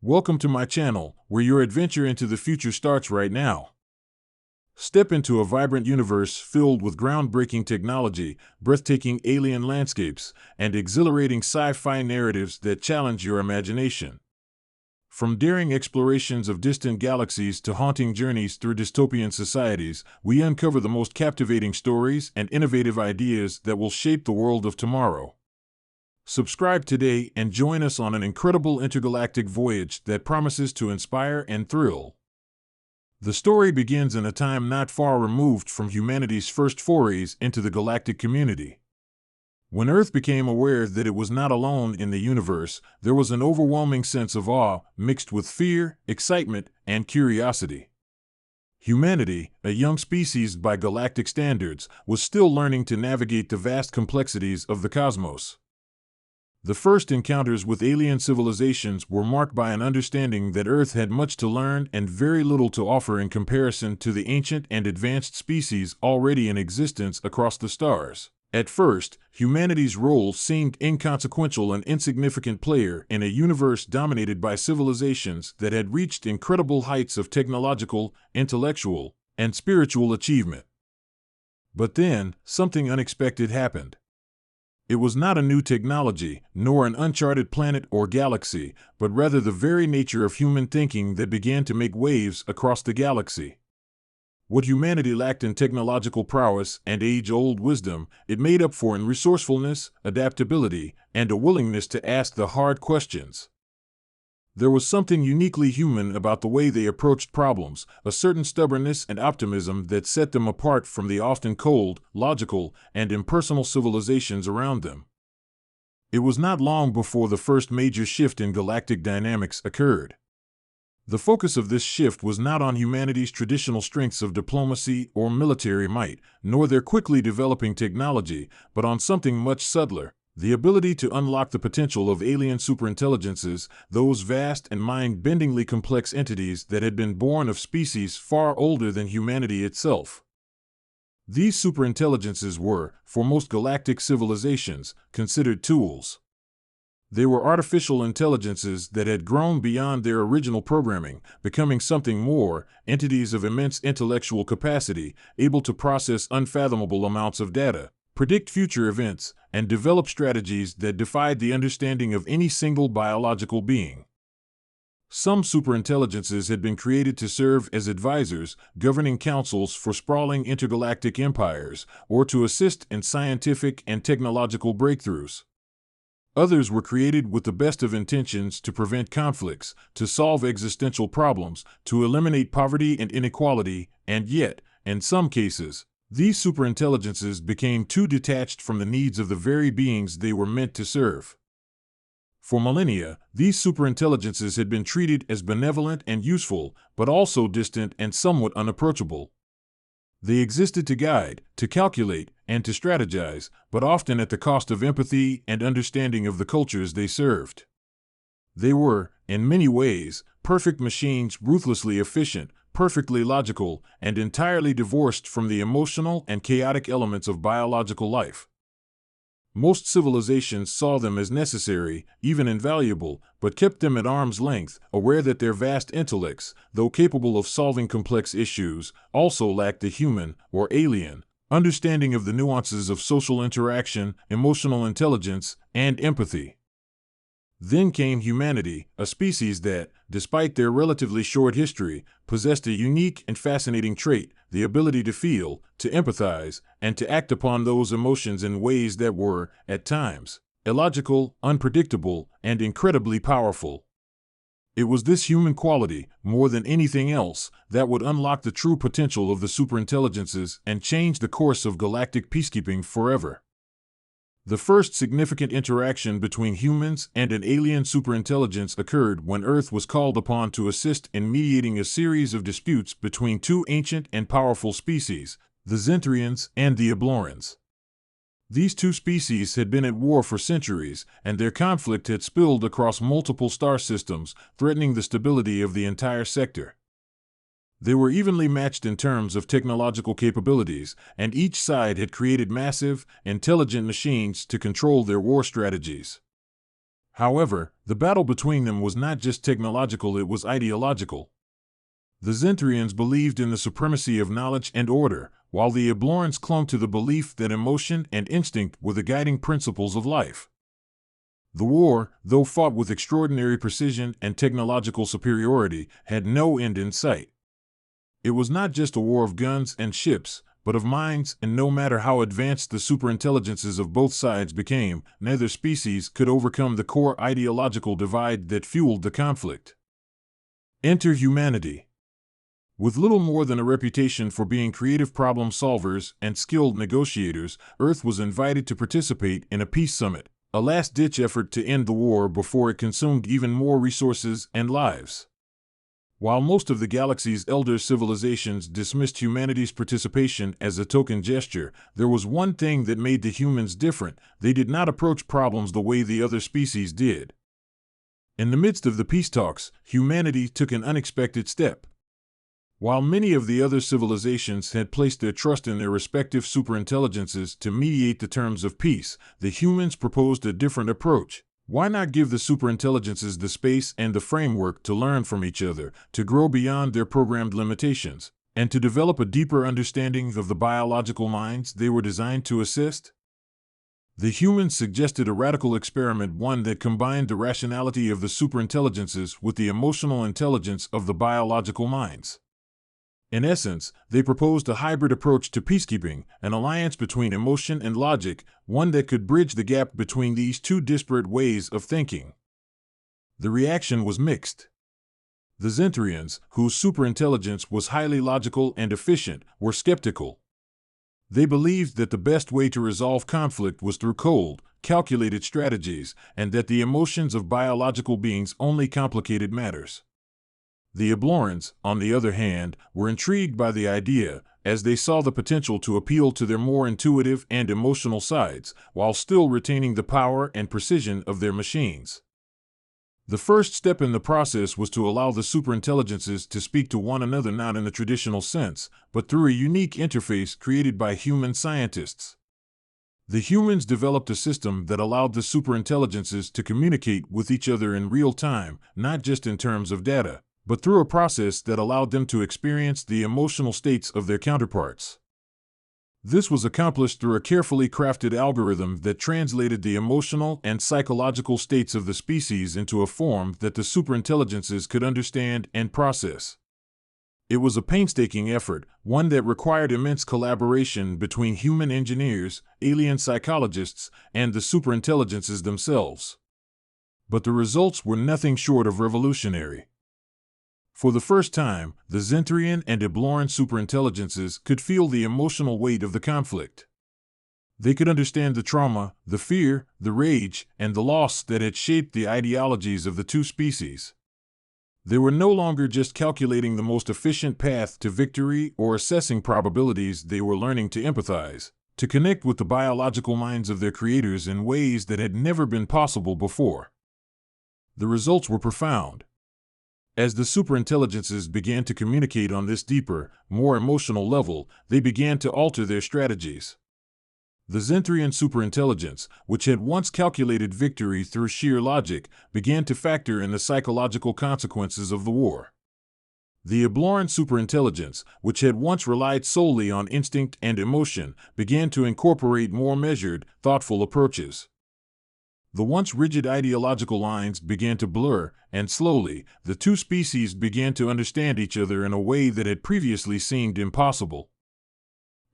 Welcome to my channel, where your adventure into the future starts right now. Step into a vibrant universe filled with groundbreaking technology, breathtaking alien landscapes, and exhilarating sci-fi narratives that challenge your imagination. From daring explorations of distant galaxies to haunting journeys through dystopian societies, we uncover the most captivating stories and innovative ideas that will shape the world of tomorrow. Subscribe today and join us on an incredible intergalactic voyage that promises to inspire and thrill. The story begins in a time not far removed from humanity's first forays into the galactic community. When Earth became aware that it was not alone in the universe, there was an overwhelming sense of awe mixed with fear, excitement, and curiosity. Humanity, a young species by galactic standards, was still learning to navigate the vast complexities of the cosmos. The first encounters with alien civilizations were marked by an understanding that Earth had much to learn and very little to offer in comparison to the ancient and advanced species already in existence across the stars. At first, humanity's role seemed inconsequential, an insignificant player in a universe dominated by civilizations that had reached incredible heights of technological, intellectual, and spiritual achievement. But then, something unexpected happened. It was not a new technology, nor an uncharted planet or galaxy, but rather the very nature of human thinking that began to make waves across the galaxy. What humanity lacked in technological prowess and age-old wisdom, it made up for in resourcefulness, adaptability, and a willingness to ask the hard questions. There was something uniquely human about the way they approached problems, a certain stubbornness and optimism that set them apart from the often cold, logical, and impersonal civilizations around them. It was not long before the first major shift in galactic dynamics occurred. The focus of this shift was not on humanity's traditional strengths of diplomacy or military might, nor their quickly developing technology, but on something much subtler. The ability to unlock the potential of alien superintelligences, those vast and mind-bendingly complex entities that had been born of species far older than humanity itself. These superintelligences were, for most galactic civilizations, considered tools. They were artificial intelligences that had grown beyond their original programming, becoming something more, entities of immense intellectual capacity, able to process unfathomable amounts of data, predict future events, and develop strategies that defied the understanding of any single biological being. Some superintelligences had been created to serve as advisors, governing councils for sprawling intergalactic empires, or to assist in scientific and technological breakthroughs. Others were created with the best of intentions to prevent conflicts, to solve existential problems, to eliminate poverty and inequality, and yet, in some cases, these superintelligences became too detached from the needs of the very beings they were meant to serve. For millennia, these superintelligences had been treated as benevolent and useful, but also distant and somewhat unapproachable. They existed to guide, to calculate, and to strategize, but often at the cost of empathy and understanding of the cultures they served. They were, in many ways, perfect machines, ruthlessly efficient, perfectly logical, and entirely divorced from the emotional and chaotic elements of biological life. Most civilizations saw them as necessary, even invaluable, but kept them at arm's length, aware that their vast intellects, though capable of solving complex issues, also lacked the human, or alien, understanding of the nuances of social interaction, emotional intelligence, and empathy. Then came humanity, a species that, despite their relatively short history, possessed a unique and fascinating trait, the ability to feel, to empathize, and to act upon those emotions in ways that were, at times, illogical, unpredictable, and incredibly powerful. It was this human quality, more than anything else, that would unlock the true potential of the superintelligences and change the course of galactic peacekeeping forever. The first significant interaction between humans and an alien superintelligence occurred when Earth was called upon to assist in mediating a series of disputes between two ancient and powerful species, the Zentrians and the Ablorans. These two species had been at war for centuries, and their conflict had spilled across multiple star systems, threatening the stability of the entire sector. They were evenly matched in terms of technological capabilities, and each side had created massive, intelligent machines to control their war strategies. However, the battle between them was not just technological, it was ideological. The Zentrians believed in the supremacy of knowledge and order, while the Ablorans clung to the belief that emotion and instinct were the guiding principles of life. The war, though fought with extraordinary precision and technological superiority, had no end in sight. It was not just a war of guns and ships, but of minds, and no matter how advanced the superintelligences of both sides became, neither species could overcome the core ideological divide that fueled the conflict. Enter humanity. With little more than a reputation for being creative problem solvers and skilled negotiators, Earth was invited to participate in a peace summit, a last-ditch effort to end the war before it consumed even more resources and lives. While most of the galaxy's elder civilizations dismissed humanity's participation as a token gesture, there was one thing that made the humans different: they did not approach problems the way the other species did. In the midst of the peace talks, humanity took an unexpected step. While many of the other civilizations had placed their trust in their respective superintelligences to mediate the terms of peace, the humans proposed a different approach. Why not give the superintelligences the space and the framework to learn from each other, to grow beyond their programmed limitations, and to develop a deeper understanding of the biological minds they were designed to assist? The humans suggested a radical experiment, one that combined the rationality of the superintelligences with the emotional intelligence of the biological minds. In essence, they proposed a hybrid approach to peacekeeping, an alliance between emotion and logic, one that could bridge the gap between these two disparate ways of thinking. The reaction was mixed. The Zentrians, whose superintelligence was highly logical and efficient, were skeptical. They believed that the best way to resolve conflict was through cold, calculated strategies, and that the emotions of biological beings only complicated matters. The Ablorans, on the other hand, were intrigued by the idea, as they saw the potential to appeal to their more intuitive and emotional sides, while still retaining the power and precision of their machines. The first step in the process was to allow the superintelligences to speak to one another not in the traditional sense, but through a unique interface created by human scientists. The humans developed a system that allowed the superintelligences to communicate with each other in real time, not just in terms of data, but through a process that allowed them to experience the emotional states of their counterparts. This was accomplished through a carefully crafted algorithm that translated the emotional and psychological states of the species into a form that the superintelligences could understand and process. It was a painstaking effort, one that required immense collaboration between human engineers, alien psychologists, and the superintelligences themselves. But the results were nothing short of revolutionary. For the first time, the Zentrian and Abloran superintelligences could feel the emotional weight of the conflict. They could understand the trauma, the fear, the rage, and the loss that had shaped the ideologies of the two species. They were no longer just calculating the most efficient path to victory or assessing probabilities. They were learning to empathize, to connect with the biological minds of their creators in ways that had never been possible before. The results were profound. As the superintelligences began to communicate on this deeper, more emotional level, they began to alter their strategies. The Zentrian superintelligence, which had once calculated victory through sheer logic, began to factor in the psychological consequences of the war. The Abloran superintelligence, which had once relied solely on instinct and emotion, began to incorporate more measured, thoughtful approaches. The once rigid ideological lines began to blur, and slowly, the two species began to understand each other in a way that had previously seemed impossible.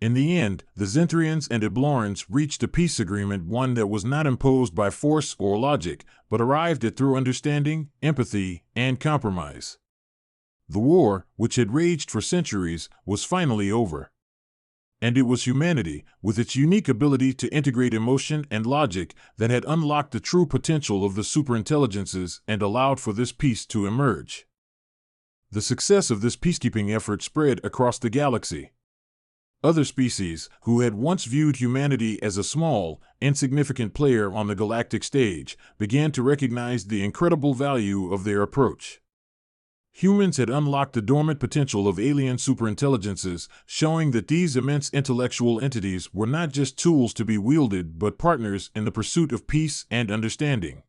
In the end, the Zentrians and Ablorans reached a peace agreement, one that was not imposed by force or logic, but arrived at through understanding, empathy, and compromise. The war, which had raged for centuries, was finally over. And it was humanity, with its unique ability to integrate emotion and logic, that had unlocked the true potential of the superintelligences and allowed for this peace to emerge. The success of this peacekeeping effort spread across the galaxy. Other species, who had once viewed humanity as a small, insignificant player on the galactic stage, began to recognize the incredible value of their approach. Humans had unlocked the dormant potential of alien superintelligences, showing that these immense intellectual entities were not just tools to be wielded but partners in the pursuit of peace and understanding.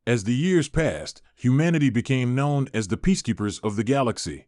As the years passed, humanity became known as the peacekeepers of the galaxy.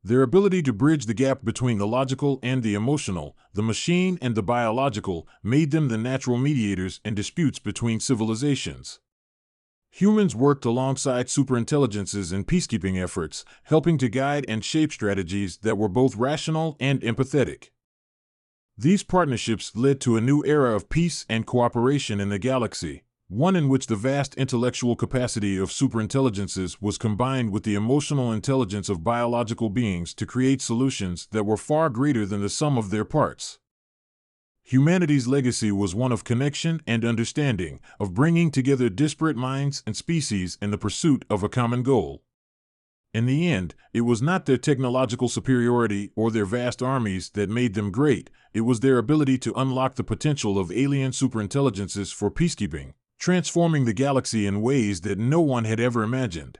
Their ability to bridge the gap between the logical and the emotional, the machine and the biological, made them the natural mediators in disputes between civilizations. Humans worked alongside superintelligences in peacekeeping efforts, helping to guide and shape strategies that were both rational and empathetic. These partnerships led to a new era of peace and cooperation in the galaxy, one in which the vast intellectual capacity of superintelligences was combined with the emotional intelligence of biological beings to create solutions that were far greater than the sum of their parts. Humanity's legacy was one of connection and understanding, of bringing together disparate minds and species in the pursuit of a common goal. In the end, it was not their technological superiority or their vast armies that made them great, it was their ability to unlock the potential of alien superintelligences for peacekeeping, transforming the galaxy in ways that no one had ever imagined.